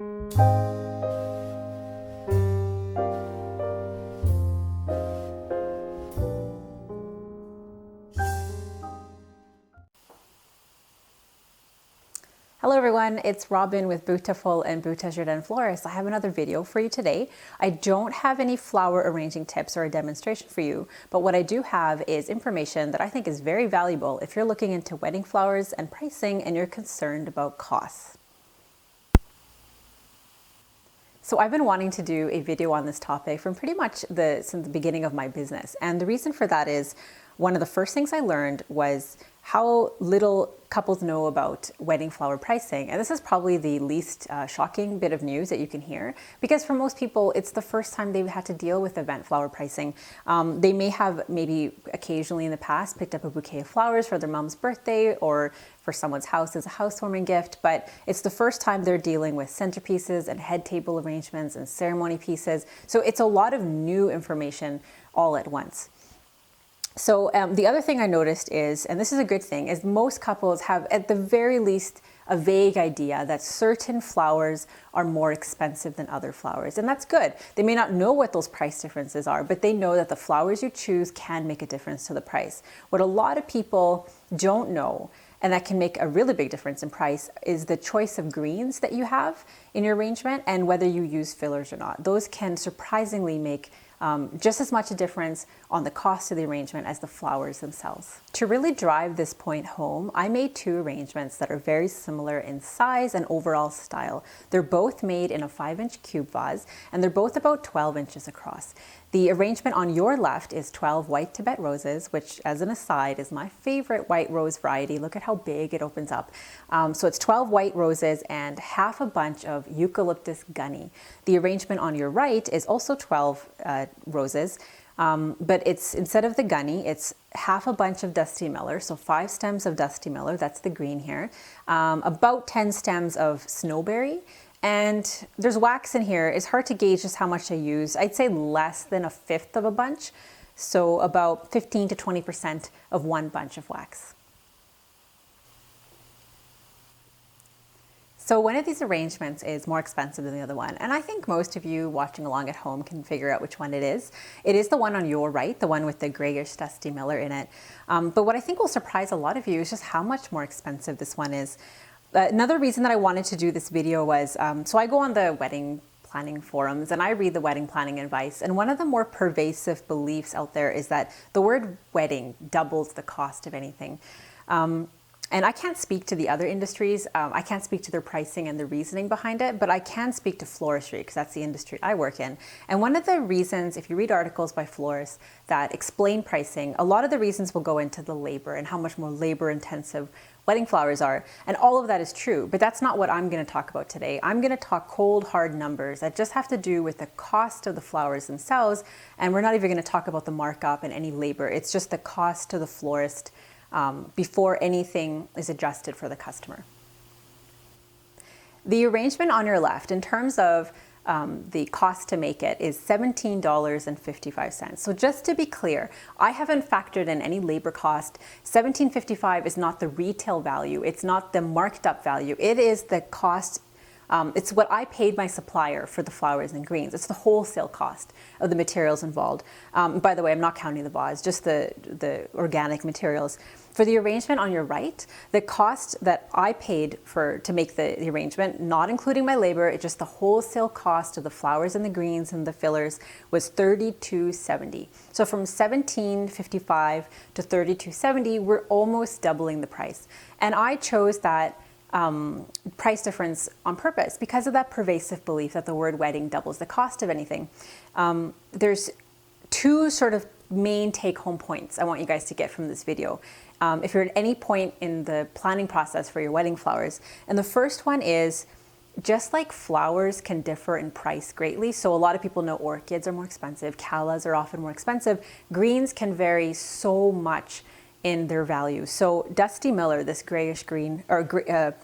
Hello everyone, it's Robin with Beautiful and Beauté Jardin Florist. I have another video for you today. I don't have any flower arranging tips or a demonstration for you, but what I do have is information that I think is very valuable if you're looking into wedding flowers and pricing and you're concerned about costs. So I've been wanting to do a video on this topic from pretty much since the beginning of my business. And the reason for that is one of the first things I learned was how little couples know about wedding flower pricing. And this is probably the least shocking bit of news that you can hear, because for most people, it's the first time they've had to deal with event flower pricing. They may have maybe occasionally in the past picked up a bouquet of flowers for their mom's birthday or for someone's house as a housewarming gift, but it's the first time they're dealing with centerpieces and head table arrangements and ceremony pieces. So it's a lot of new information all at once. So the other thing I noticed is, and this is a good thing, is most couples have at the very least a vague idea that certain flowers are more expensive than other flowers. And that's good. They may not know what those price differences are, but they know that the flowers you choose can make a difference to the price. What a lot of people don't know, and that can make a really big difference in price, is the choice of greens that you have in your arrangement and whether you use fillers or not. Those can surprisingly make just as much a difference on the cost of the arrangement as the flowers themselves. To really drive this point home, I made two arrangements that are very similar in size and overall style. They're both made in a 5-inch cube vase, and they're both about 12 inches across. The arrangement on your left is 12 white Tibet roses, which, as an aside, is my favorite white rose variety. Look at how big it opens up. So it's 12 white roses and half a bunch of eucalyptus gunny. The arrangement on your right is also 12 roses, but it's, instead of the gunny, it's half a bunch of dusty miller, so 5 stems of dusty miller, that's the green here, about 10 stems of snowberry, and there's wax in here. It's hard to gauge just how much I use. I'd say less than a fifth of a bunch, so about 15 to 20% of one bunch of wax. So one of these arrangements is more expensive than the other one, and I think most of you watching along at home can figure out which one it is. It is the one on your right, the one with the grayish dusty miller in it. But what I think will surprise a lot of you is just how much more expensive this one is. Another reason that I wanted to do this video was, so I go on the wedding planning forums and I read the wedding planning advice, and one of the more pervasive beliefs out there is that the word wedding doubles the cost of anything. And I can't speak to the other industries. I can't speak to their pricing and the reasoning behind it, but I can speak to floristry because that's the industry I work in. And one of the reasons, if you read articles by florists that explain pricing, a lot of the reasons will go into the labor and how much more labor intensive wedding flowers are. And all of that is true, but that's not what I'm going to talk about today. I'm going to talk cold, hard numbers that just have to do with the cost of the flowers themselves. And we're not even going to talk about the markup and any labor. It's just the cost to the florist before anything is adjusted for the customer. The arrangement on your left, in terms of the cost to make it, is $17.55. So just to be clear, I haven't factored in any labor cost. $17.55 is not the retail value. It's not the marked up value. It is the cost. It's what I paid my supplier for the flowers and greens. It's the wholesale cost of the materials involved. By the way, I'm not counting the vase, just the organic materials. For the arrangement on your right, the cost that I paid to make the arrangement, not including my labor, it's just the wholesale cost of the flowers and the greens and the fillers, was $32.70. So from $17.55 to $32.70, we're almost doubling the price. And I chose that price difference on purpose because of that pervasive belief that the word wedding doubles the cost of anything. There's two sort of main take-home points I want you guys to get from this video. If you're at any point in the planning process for your wedding flowers. And the first one is, just like flowers can differ in price greatly, so a lot of people know orchids are more expensive, callas are often more expensive, greens can vary so much in their value. So Dusty Miller, this grayish green, or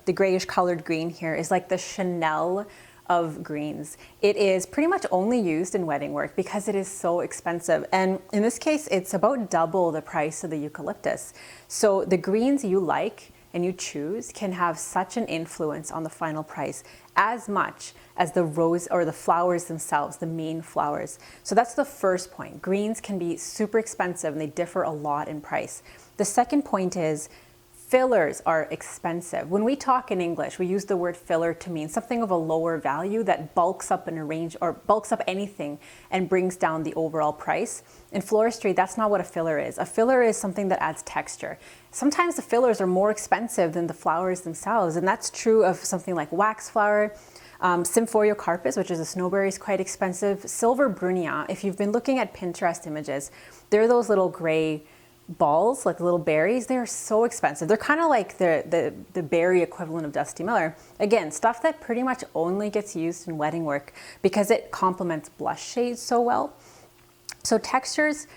the grayish colored green here, is like the Chanel of greens. It is pretty much only used in wedding work because it is so expensive. And in this case, it's about double the price of the eucalyptus. So the greens you like and you choose can have such an influence on the final price as much as the rose or the flowers themselves, the main flowers. So that's the first point. Greens can be super expensive and they differ a lot in price. The second point is fillers are expensive. When we talk in English, we use the word filler to mean something of a lower value that bulks up an arrange or bulks up anything and brings down the overall price. In floristry, that's not what a filler is. A filler is something that adds texture. Sometimes the fillers are more expensive than the flowers themselves, and that's true of something like wax flower. Symphoria carpus, which is a snowberry, is quite expensive. Silver brunia, if you've been looking at Pinterest images, they're those little gray balls, like little berries. They're so expensive. They're kind of like the berry equivalent of Dusty Miller. Again, stuff that pretty much only gets used in wedding work because it complements blush shades so well. So textures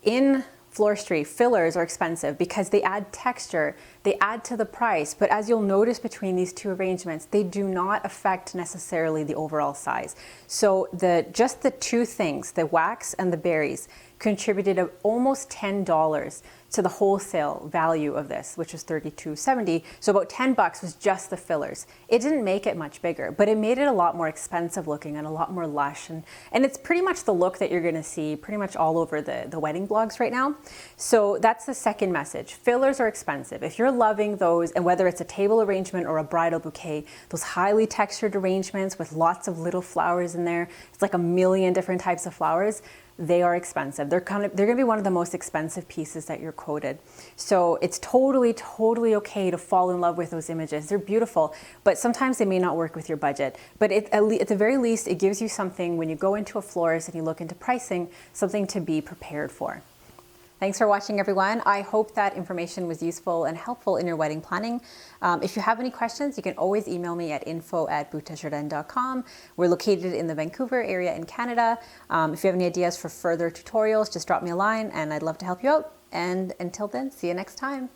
in floristry, fillers are expensive because they add texture, they add to the price, but as you'll notice between these two arrangements, they do not affect necessarily the overall size. So just the two things, the wax and the berries, contributed almost $10 to the wholesale value of this, which was $32.70. So about $10 was just the fillers. It didn't make it much bigger, but it made it a lot more expensive looking and a lot more lush. And it's pretty much the look that you're gonna see pretty much all over the wedding blogs right now. So that's the second message. Fillers are expensive. If you're loving those, and whether it's a table arrangement or a bridal bouquet, those highly textured arrangements with lots of little flowers in there, it's like a million different types of flowers, they are expensive. They're going to be one of the most expensive pieces that you're quoted. So it's totally okay to fall in love with those images. They're beautiful, but sometimes they may not work with your budget. But at the very least, it gives you something when you go into a florist and you look into pricing, something to be prepared for. Thanks for watching, everyone. I hope that information was useful and helpful in your wedding planning. If you have any questions, you can always email me at info@boutajardin.com. We're located in the Vancouver area in Canada. If you have any ideas for further tutorials, just drop me a line and I'd love to help you out. And until then, see you next time.